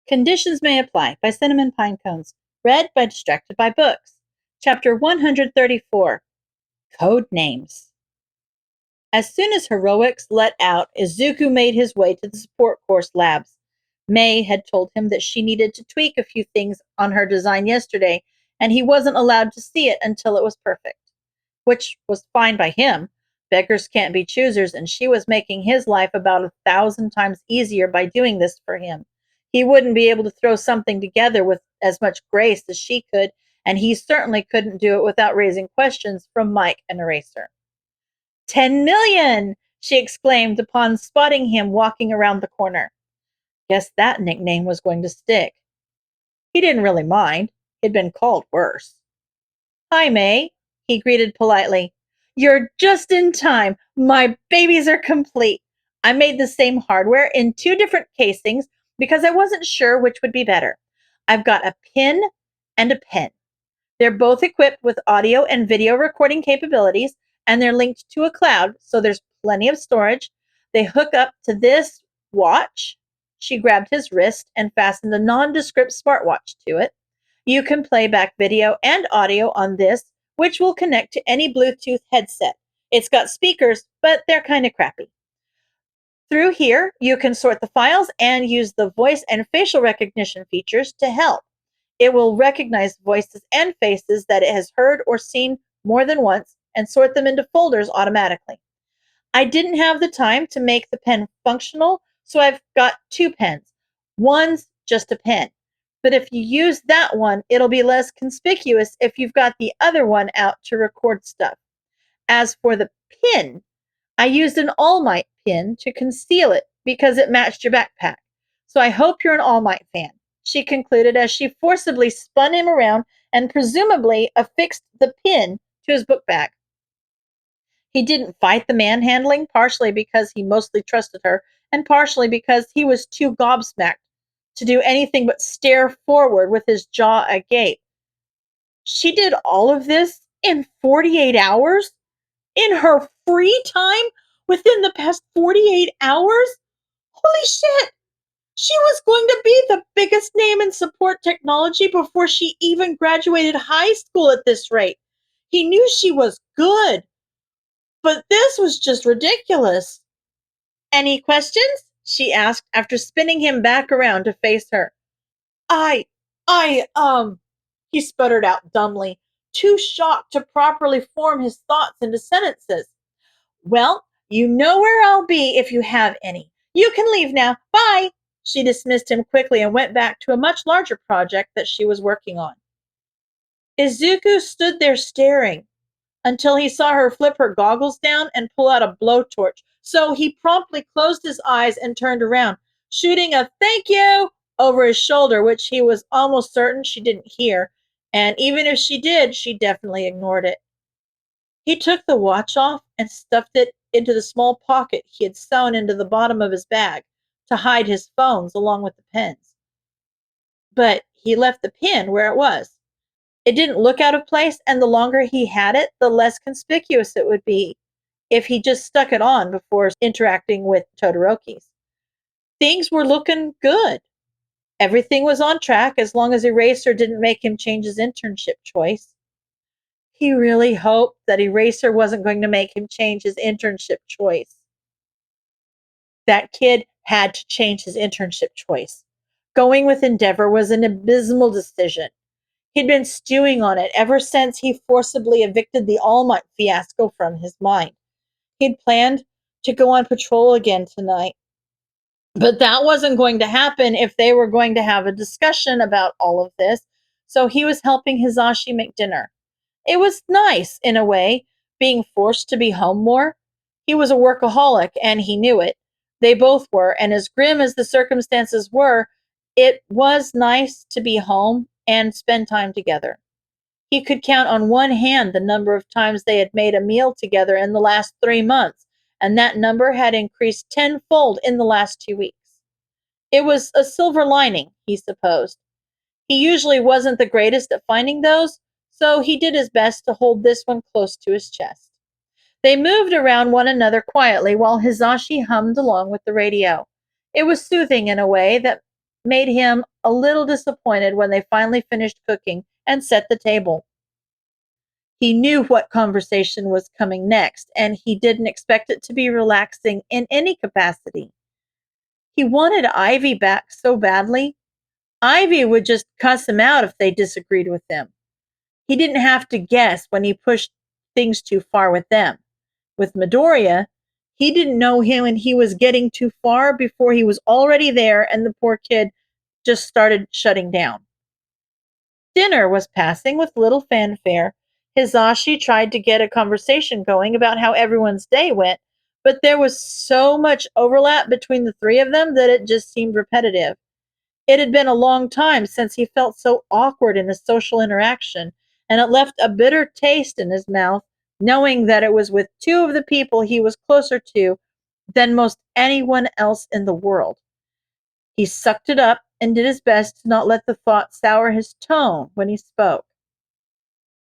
Conditions May Apply by CinnamonPinecones. Read by Distracted by Books. Chapter 134. Codenames. As soon as heroics let out, Izuku made his way to the support course labs. May had told him that she needed to tweak a few things on her design yesterday, and he wasn't allowed to see it until it was perfect. Which was fine by him. Beggars can't be choosers, and she was making his life about 1,000 times easier by doing this for him. He wouldn't be able to throw something together with as much grace as she could, and he certainly couldn't do it without raising questions from Mike and Eraser. 10 million! She exclaimed upon spotting him walking around the corner. Guess that nickname was going to stick. He didn't really mind. He'd been called worse. Hi, May, he greeted politely. You're just in time. My babies are complete. I made the same hardware in 2 different casings because I wasn't sure which would be better. I've got a pin and a pen. They're both equipped with audio and video recording capabilities, and they're linked to a cloud, so there's plenty of storage. They hook up to this watch. She grabbed his wrist and fastened a nondescript smartwatch to it. You can play back video and audio on this, which will connect to any Bluetooth headset. It's got speakers, but they're kind of crappy. Through here, you can sort the files and use the voice and facial recognition features to help. It will recognize voices and faces that it has heard or seen more than once and sort them into folders automatically. I didn't have the time to make the pen functional, so I've got 2 pens. One's just a pen. But if you use that one, it'll be less conspicuous if you've got the other one out to record stuff. As for the pin, I used an All Might pin to conceal it because it matched your backpack. So I hope you're an All Might fan, she concluded as she forcibly spun him around and presumably affixed the pin to his book bag. He didn't fight the manhandling, partially because he mostly trusted her, and partially because he was too gobsmacked to do anything but stare forward with his jaw agape. She did all of this in 48 hours? In her free time? Within the past 48 hours? Holy shit! She was going to be the biggest name in support technology before she even graduated high school at this rate. He knew she was good. But this was just ridiculous. Any questions? She asked after spinning him back around to face her. I, he sputtered out dumbly, too shocked to properly form his thoughts into sentences. Well, you know where I'll be if you have any. You can leave now. Bye. She dismissed him quickly and went back to a much larger project that she was working on. Izuku stood there staring until he saw her flip her goggles down and pull out a blowtorch. So he promptly closed his eyes and turned around, shooting a thank you over his shoulder, which he was almost certain she didn't hear. And even if she did, she definitely ignored it. He took the watch off and stuffed it into the small pocket he had sewn into the bottom of his bag to hide his phones along with the pens. But he left the pin where it was. It didn't look out of place, and the longer he had it, the less conspicuous it would be if he just stuck it on before interacting with Todoroki's. Things were looking good. Everything was on track as long as Eraser didn't make him change his internship choice. He really hoped that Eraser wasn't going to make him change his internship choice. That kid had to change his internship choice. Going with Endeavor was an abysmal decision. He'd been stewing on it ever since he forcibly evicted the All Might fiasco from his mind. He'd planned to go on patrol again tonight. But that wasn't going to happen if they were going to have a discussion about all of this, so he was helping Hizashi make dinner. It was nice, in a way, being forced to be home more. He was a workaholic, and he knew it. They both were, and as grim as the circumstances were, it was nice to be home and spend time together. He could count on one hand the number of times they had made a meal together in the last 3 months, and that number had increased tenfold in the last 2 weeks. It was a silver lining, he supposed. He usually wasn't the greatest at finding those, so he did his best to hold this one close to his chest. They moved around one another quietly while Hizashi hummed along with the radio. It was soothing in a way that made him a little disappointed when they finally finished cooking and set the table. He knew what conversation was coming next, and he didn't expect it to be relaxing in any capacity. He wanted Ivy back so badly. Ivy would just cuss him out if they disagreed with him. He didn't have to guess when he pushed things too far with them. With Midoriya, he didn't know him and he was getting too far before he was already there and the poor kid just started shutting down. Dinner was passing with little fanfare. Hizashi tried to get a conversation going about how everyone's day went, but there was so much overlap between the three of them that it just seemed repetitive. It had been a long time since he felt so awkward in a social interaction, and it left a bitter taste in his mouth, knowing that it was with two of the people he was closer to than most anyone else in the world. He sucked it up and did his best to not let the thought sour his tone when he spoke.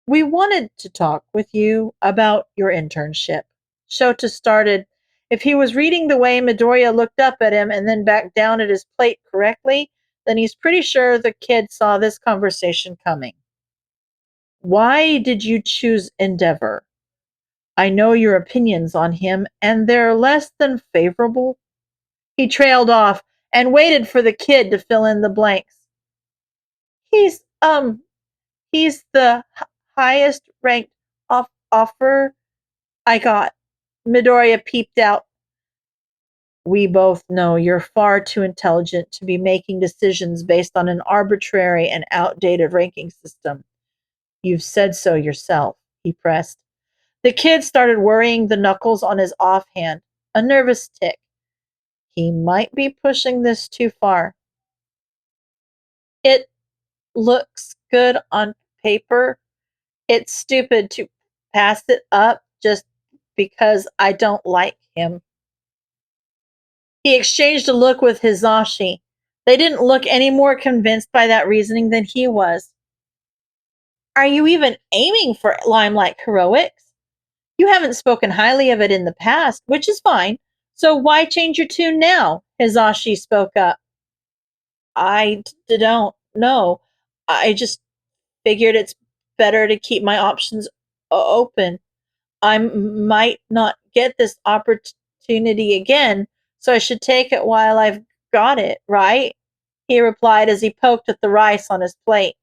We wanted to talk with you about your internship. Shota started. If he was reading the way Midoriya looked up at him and then back down at his plate correctly, then he's pretty sure the kid saw this conversation coming. Why did you choose Endeavor? I know your opinions on him, and they're less than favorable. He trailed off and waited for the kid to fill in the blanks. He's, he's the highest ranked offer I got. Midoriya peeped out. We both know you're far too intelligent to be making decisions based on an arbitrary and outdated ranking system. You've said so yourself, he pressed. The kid started worrying the knuckles on his offhand, a nervous tick. He might be pushing this too far. It looks good on paper. It's stupid to pass it up just because I don't like him. He exchanged a look with Hizashi. They didn't look any more convinced by that reasoning than he was. Are you even aiming for limelight heroics? You haven't spoken highly of it in the past, which is fine. So why change your tune now? Hizashi spoke up. Don't know. I just figured it's better to keep my options open. I might not get this opportunity again, so I should take it while I've got it, right? He replied as he poked at the rice on his plate.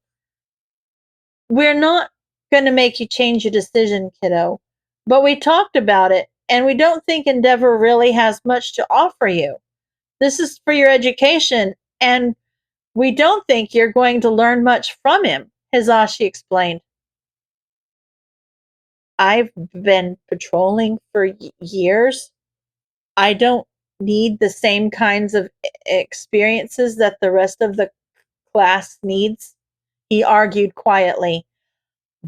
We're not going to make you change your decision, kiddo, but we talked about it, and we don't think Endeavor really has much to offer you. This is for your education, and we don't think you're going to learn much from him, Hizashi explained. I've been patrolling for years. I don't need the same kinds of experiences that the rest of the class needs, he argued quietly.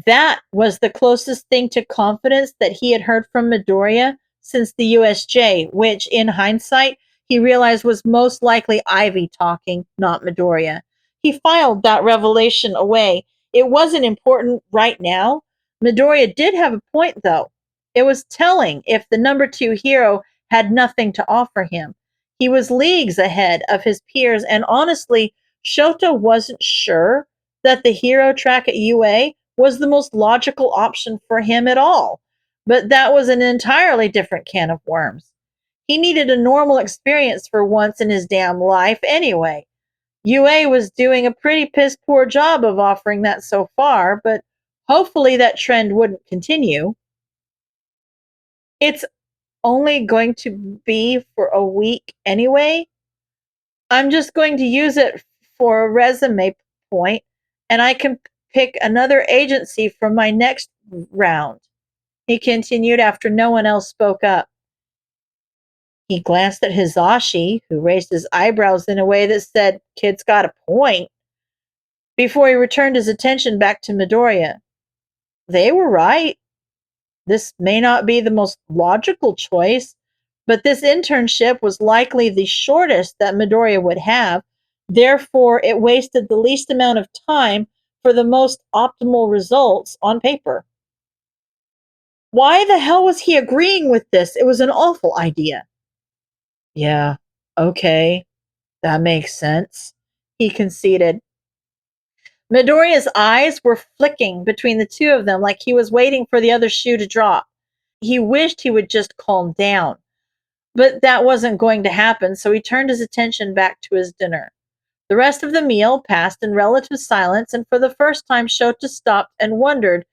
That was the closest thing to confidence that he had heard from Midoriya since the USJ, which, in hindsight, he realized was most likely Ivy talking, not Midoriya. He filed that revelation away. It wasn't important right now. Midoriya did have a point, though. It was telling if the number two hero had nothing to offer him. He was leagues ahead of his peers, and honestly, Shota wasn't sure that the hero track at UA was the most logical option for him at all. But that was an entirely different can of worms. He needed a normal experience for once in his damn life anyway. UA was doing a pretty piss poor job of offering that so far, but hopefully that trend wouldn't continue. It's only going to be for a week anyway. I'm just going to use it for a resume point, and I can pick another agency for my next round, he continued after no one else spoke up. He glanced at Hizashi, who raised his eyebrows in a way that said, Kid's got a point, before he returned his attention back to Midoriya. They were right. This may not be the most logical choice, but this internship was likely the shortest that Midoriya would have. Therefore, it wasted the least amount of time for the most optimal results on paper. Why the hell was he agreeing with this? It was an awful idea. Yeah, okay, that makes sense, he conceded. Midoriya's eyes were flicking between the two of them like he was waiting for the other shoe to drop. He wished he would just calm down, but that wasn't going to happen, so he turned his attention back to his dinner. The rest of the meal passed in relative silence, and for the first time Shota stopped and wondered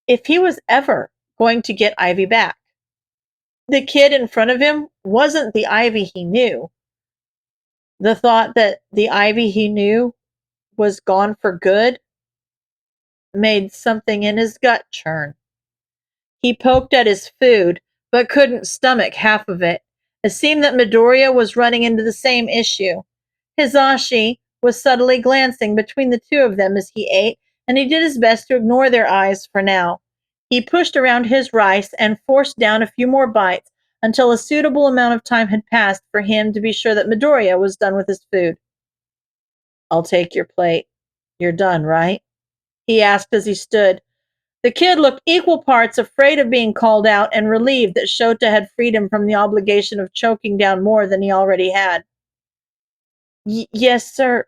if he was ever going to get Ivy back. The kid in front of him wasn't the Ivy he knew. The thought that the Ivy he knew was gone for good made something in his gut churn. He poked at his food, but couldn't stomach half of it. It seemed that Midoriya was running into the same issue. Hizashi was subtly glancing between the two of them as he ate, and he did his best to ignore their eyes for now. He pushed around his rice and forced down a few more bites until a suitable amount of time had passed for him to be sure that Midoriya was done with his food. "I'll take your plate. You're done, right?" he asked as he stood. The kid looked equal parts afraid of being called out and relieved that Shota had freed him from the obligation of choking down more than he already had. "Yes, sir.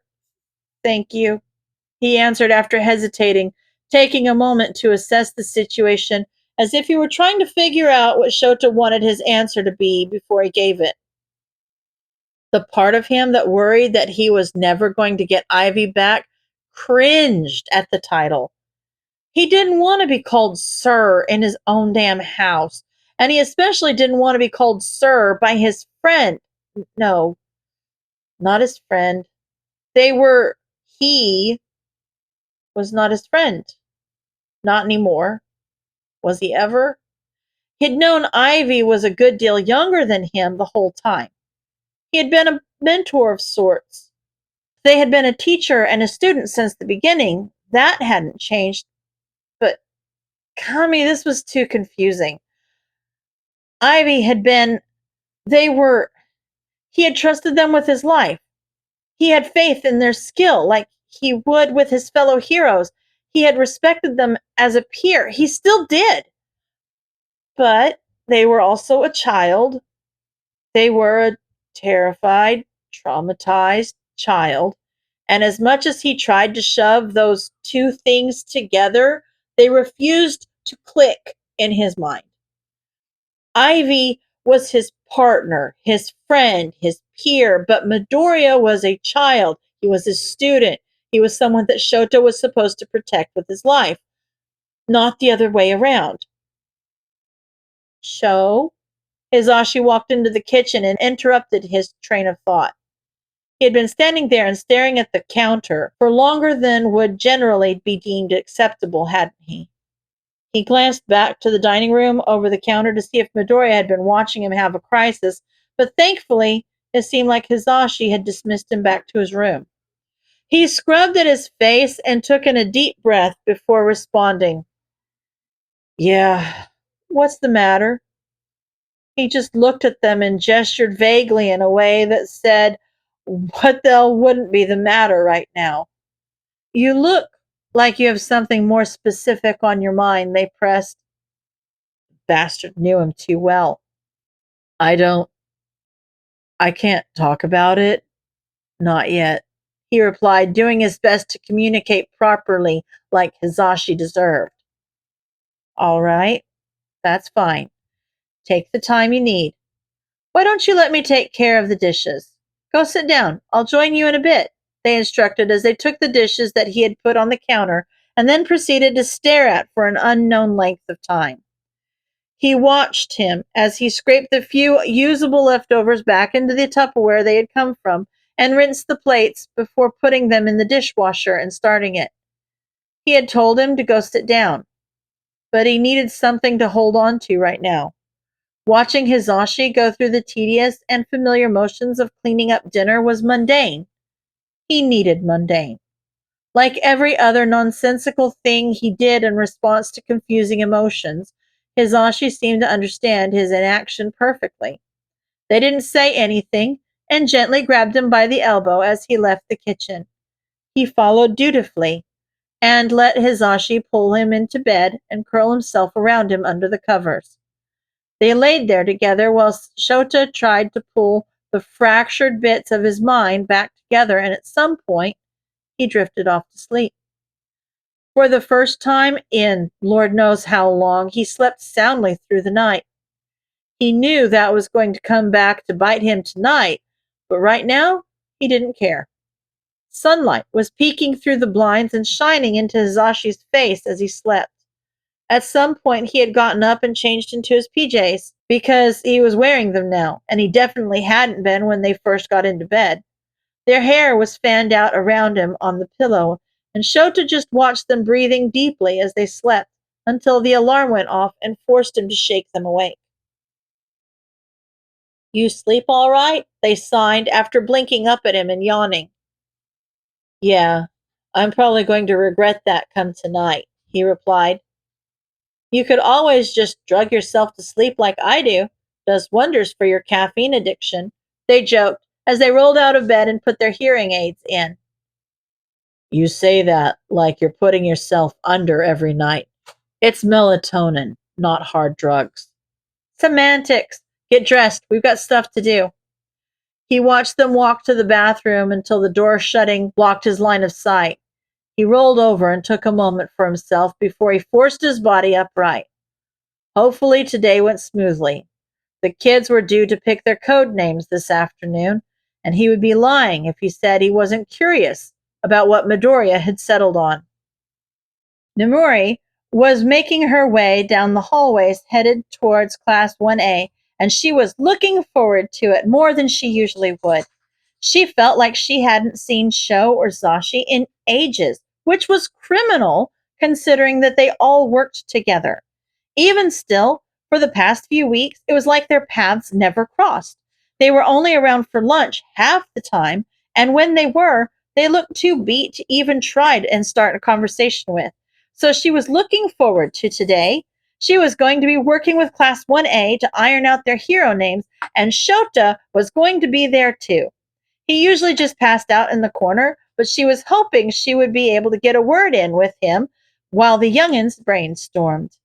Thank you," he answered after hesitating, taking a moment to assess the situation as if he were trying to figure out what Shota wanted his answer to be before he gave it. The part of him that worried that he was never going to get Ivy back cringed at the title. He didn't want to be called sir in his own damn house, and he especially didn't want to be called sir by his friend. No, not his friend. He was not his friend. Not anymore. Was he ever? He'd known Ivy was a good deal younger than him the whole time. He had been a mentor of sorts. They had been a teacher and a student since the beginning. That hadn't changed. But, Kami, this was too confusing. Ivy had been, he had trusted them with his life. He had faith in their skill like he would with his fellow heroes. He had respected them as a peer. He still did. But they were also a child. They were a terrified, traumatized child. And as much as he tried to shove those two things together, they refused to click in his mind. Ivy was his partner, his friend, his peer, but Midoriya was a child. He was a student. He was someone that Shota was supposed to protect with his life, not the other way around. Sho? Hizashi walked into the kitchen and interrupted his train of thought. He had been standing there and staring at the counter for longer than would generally be deemed acceptable, hadn't he? He glanced back to the dining room over the counter to see if Midoriya had been watching him have a crisis, but thankfully it seemed like Hizashi had dismissed him back to his room. He scrubbed at his face and took in a deep breath before responding. "Yeah, what's the matter?" He just looked at them and gestured vaguely in a way that said, "What the hell wouldn't be the matter right now?" "You look like you have something more specific on your mind," they pressed. Bastard knew him too well. I can't talk about it. Not yet," he replied, doing his best to communicate properly like Hizashi deserved. "All right, that's fine. Take the time you need. Why don't you let me take care of the dishes? Go sit down. I'll join you in a bit," they instructed as they took the dishes that he had put on the counter and then proceeded to stare at for an unknown length of time. He watched him as he scraped the few usable leftovers back into the Tupperware they had come from and rinsed the plates before putting them in the dishwasher and starting it. He had told him to go sit down, but he needed something to hold on to right now. Watching Hizashi go through the tedious and familiar motions of cleaning up dinner was mundane. He needed mundane. Like every other nonsensical thing he did in response to confusing emotions, Hizashi seemed to understand his inaction perfectly. They didn't say anything and gently grabbed him by the elbow as he left the kitchen. He followed dutifully and let Hizashi pull him into bed and curl himself around him under the covers. They laid there together while Shota tried to pull the fractured bits of his mind back together, and at some point, he drifted off to sleep. For the first time in Lord knows how long, he slept soundly through the night. He knew that was going to come back to bite him tonight, but right now, he didn't care. Sunlight was peeking through the blinds and shining into Hizashi's face as he slept. At some point, he had gotten up and changed into his PJs because he was wearing them now, and he definitely hadn't been when they first got into bed. Their hair was fanned out around him on the pillow, and Shota just watched them breathing deeply as they slept until the alarm went off and forced him to shake them awake. "You sleep all right?" they signed after blinking up at him and yawning. "Yeah, I'm probably going to regret that come tonight," he replied. "You could always just drug yourself to sleep like I do. Does wonders for your caffeine addiction," they joked as they rolled out of bed and put their hearing aids in. "You say that like you're putting yourself under every night. It's melatonin, not hard drugs." "Semantics. Get dressed. We've got stuff to do." He watched them walk to the bathroom until the door shutting blocked his line of sight. He rolled over and took a moment for himself before he forced his body upright. Hopefully today went smoothly. The kids were due to pick their code names this afternoon, and he would be lying if he said he wasn't curious about what Midoriya had settled on. Nemuri was making her way down the hallways headed towards Class 1A, and she was looking forward to it more than she usually would. She felt like she hadn't seen Sho or Zashi in ages, which was criminal considering that they all worked together. Even still, for the past few weeks, it was like their paths never crossed. They were only around for lunch half the time, and when they were, they looked too beat to even try and start a conversation with. So she was looking forward to today. She was going to be working with Class 1A to iron out their hero names, and Shota was going to be there too. He usually just passed out in the corner, but she was hoping she would be able to get a word in with him while the youngins brainstormed.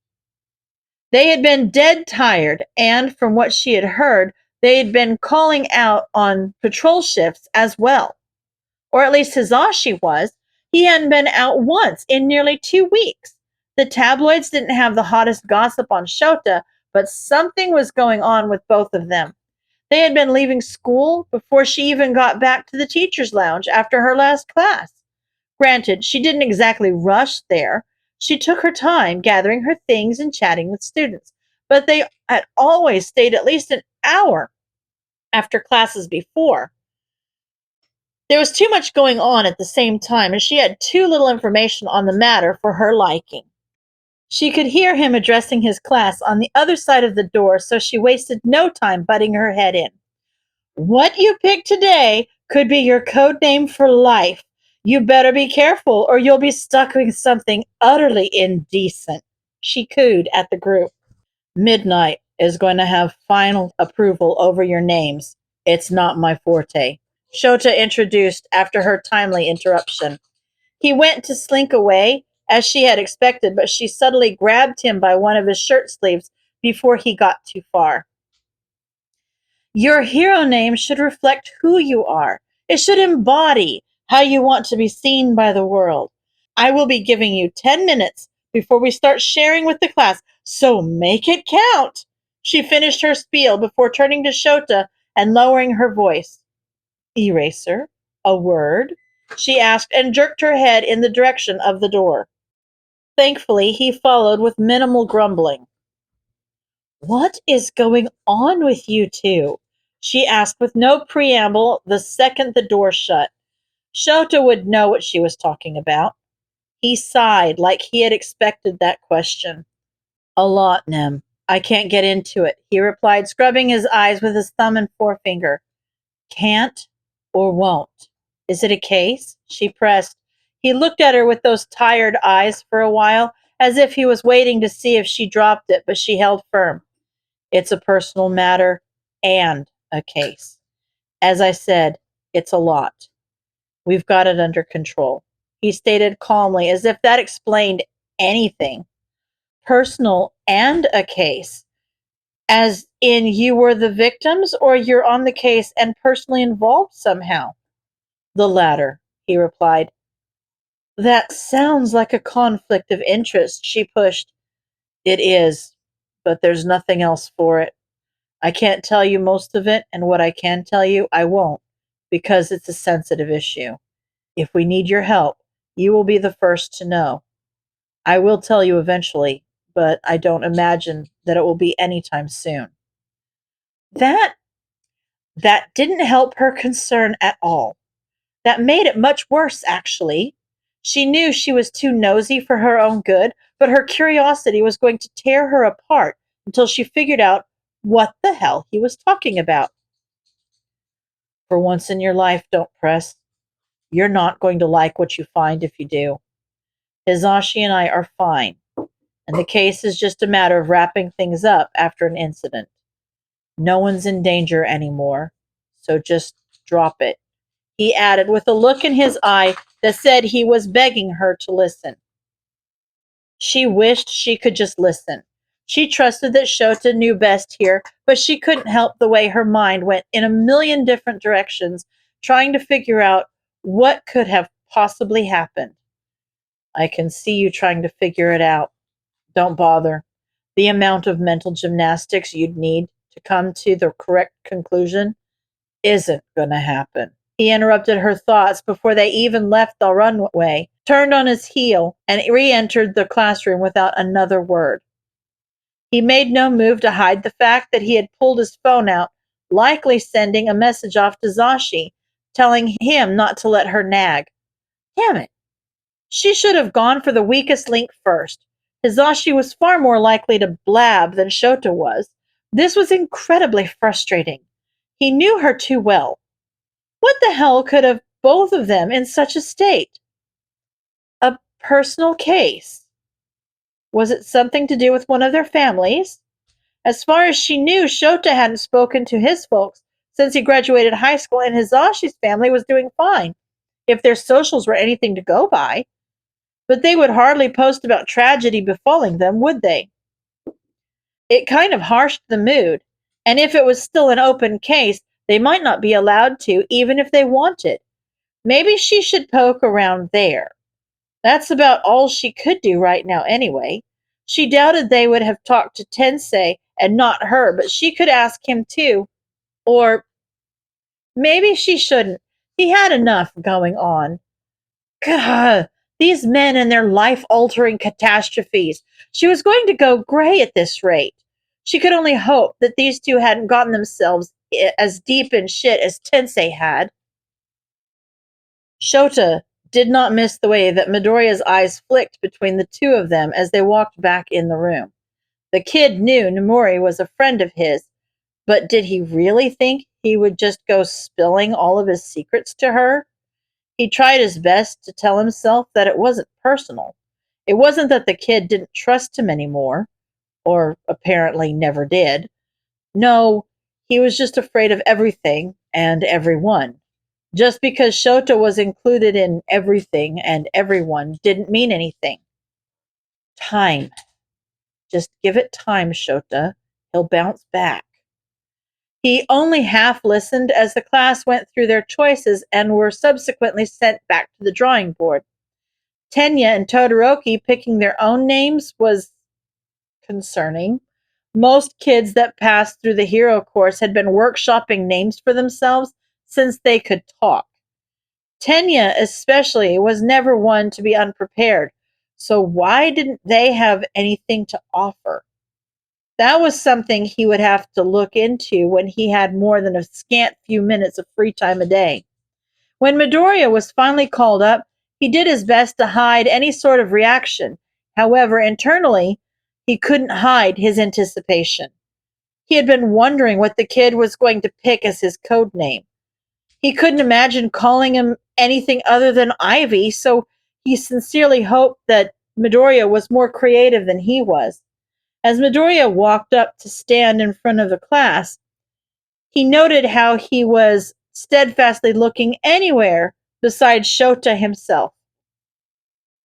They had been dead tired, and from what she had heard, they had been calling out on patrol shifts as well. Or at least Hizashi was. He hadn't been out once in nearly 2 weeks. The tabloids didn't have the hottest gossip on Shota, but something was going on with both of them. They had been leaving school before she even got back to the teacher's lounge after her last class. Granted, she didn't exactly rush there. She took her time gathering her things and chatting with students, but they had always stayed at least an hour after classes before. There was too much going on at the same time, and she had too little information on the matter for her liking. She could hear him addressing his class on the other side of the door, so she wasted no time butting her head in. "What you pick today could be your code name for life. You better be careful or you'll be stuck with something utterly indecent," she cooed at the group. "Midnight is going to have final approval over your names. It's not my forte," Shota introduced after her timely interruption. He went to slink away, as she had expected, but she suddenly grabbed him by one of his shirt sleeves before he got too far. "Your hero name should reflect who you are. It should embody how you want to be seen by the world. I will be giving you 10 minutes before we start sharing with the class, so make it count." She finished her spiel before turning to Shota and lowering her voice. "Eraser? A word?" she asked and jerked her head in the direction of the door. Thankfully, he followed with minimal grumbling. "What is going on with you two?" she asked with no preamble the second the door shut. Shota would know what she was talking about. He sighed like he had expected that question. "A lot, Nem. I can't get into it," he replied, scrubbing his eyes with his thumb and forefinger. "Can't or won't? Is it a case?" she pressed. He looked at her with those tired eyes for a while, as if he was waiting to see if she dropped it, but she held firm. "It's a personal matter and a case. As I said, it's a lot. We've got it under control," he stated calmly, as if that explained anything. "Personal and a case. As in you were the victims, or you're on the case and personally involved somehow? The latter, he replied. That sounds like a conflict of interest, she pushed. It is, but there's nothing else for it. I can't tell you most of it, and what I can tell you, I won't, because it's a sensitive issue. If we need your help, you will be the first to know. I will tell you eventually, but I don't imagine that it will be anytime soon. That that didn't help her concern at all. That made it much worse, actually. She knew she was too nosy for her own good, but her curiosity was going to tear her apart until she figured out what the hell he was talking about. For once in your life, don't press. You're not going to like what you find if you do. Hizashi and I are fine, and the case is just a matter of wrapping things up after an incident. No one's in danger anymore, so just drop it, he added with a look in his eye that said he was begging her to listen. She wished she could just listen. She trusted that Shota knew best here, but she couldn't help the way her mind went in a million different directions, trying to figure out what could have possibly happened. I can see you trying to figure it out. Don't bother. The amount of mental gymnastics you'd need to come to the correct conclusion isn't going to happen. He interrupted her thoughts before they even left the runway, turned on his heel, and re-entered the classroom without another word. He made no move to hide the fact that he had pulled his phone out, likely sending a message off to Zashi, telling him not to let her nag. Damn it. She should have gone for the weakest link first. Hizashi was far more likely to blab than Shota was. This was incredibly frustrating. He knew her too well. What the hell could have both of them in such a state? A personal case. Was it something to do with one of their families? As far as she knew, Shota hadn't spoken to his folks since he graduated high school, and Hizashi's family was doing fine, if their socials were anything to go by. But they would hardly post about tragedy befalling them, would they? It kind of harshed the mood, and if it was still an open case, they might not be allowed to, even if they wanted. Maybe she should poke around there. That's about all she could do right now anyway. She doubted they would have talked to Tensei and not her, but she could ask him too. Or maybe she shouldn't. He had enough going on. God, these men and their life-altering catastrophes. She was going to go gray at this rate. She could only hope that these two hadn't gotten themselves as deep in shit as Tensei had. Shota did not miss the way that Midoriya's eyes flicked between the two of them as they walked back in the room. The kid knew Nomori was a friend of his, but did he really think he would just go spilling all of his secrets to her? He tried his best to tell himself that it wasn't personal. It wasn't that the kid didn't trust him anymore, or apparently never did. No, he was just afraid of everything and everyone. Just because Shota was included in everything and everyone didn't mean anything. Time. Just give it time, Shota. He'll bounce back. He only half listened as the class went through their choices and were subsequently sent back to the drawing board. Tenya and Todoroki picking their own names was concerning. Most kids that passed through the hero course had been workshopping names for themselves since they could talk. Tenya, especially, was never one to be unprepared, so why didn't they have anything to offer? That was something he would have to look into when he had more than a scant few minutes of free time a day. When Midoriya was finally called up, he did his best to hide any sort of reaction. However, internally, he couldn't hide his anticipation. He had been wondering what the kid was going to pick as his code name. He couldn't imagine calling him anything other than Ivy, so he sincerely hoped that Midoriya was more creative than he was. As Midoriya walked up to stand in front of the class, he noted how he was steadfastly looking anywhere besides Shota himself.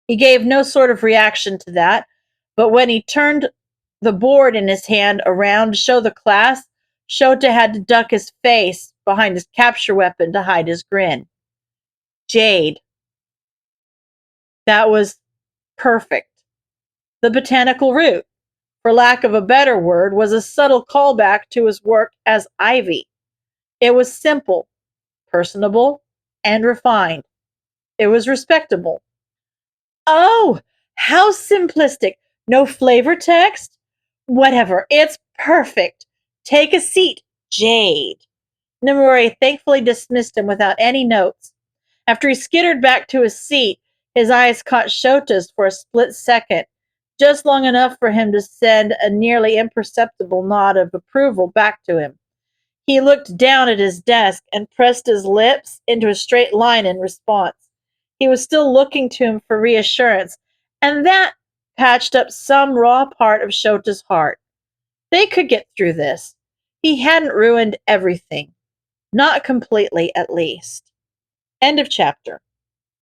He gave no sort of reaction to that, but when he turned the board in his hand around to show the class, Shota had to duck his face behind his capture weapon to hide his grin. Jade. That was perfect. The botanical root, for lack of a better word, was a subtle callback to his work as Ivy. It was simple, personable, and refined. It was respectable. Oh, how simplistic. No flavor text? Whatever, it's perfect. Take a seat, Jade. Nimue thankfully dismissed him without any notes. After he skittered back to his seat, his eyes caught Shota's for a split second, just long enough for him to send a nearly imperceptible nod of approval back to him. He looked down at his desk and pressed his lips into a straight line in response. He was still looking to him for reassurance, and that patched up some raw part of Shota's heart. They could get through this. He hadn't ruined everything. Not completely, at least. End of chapter.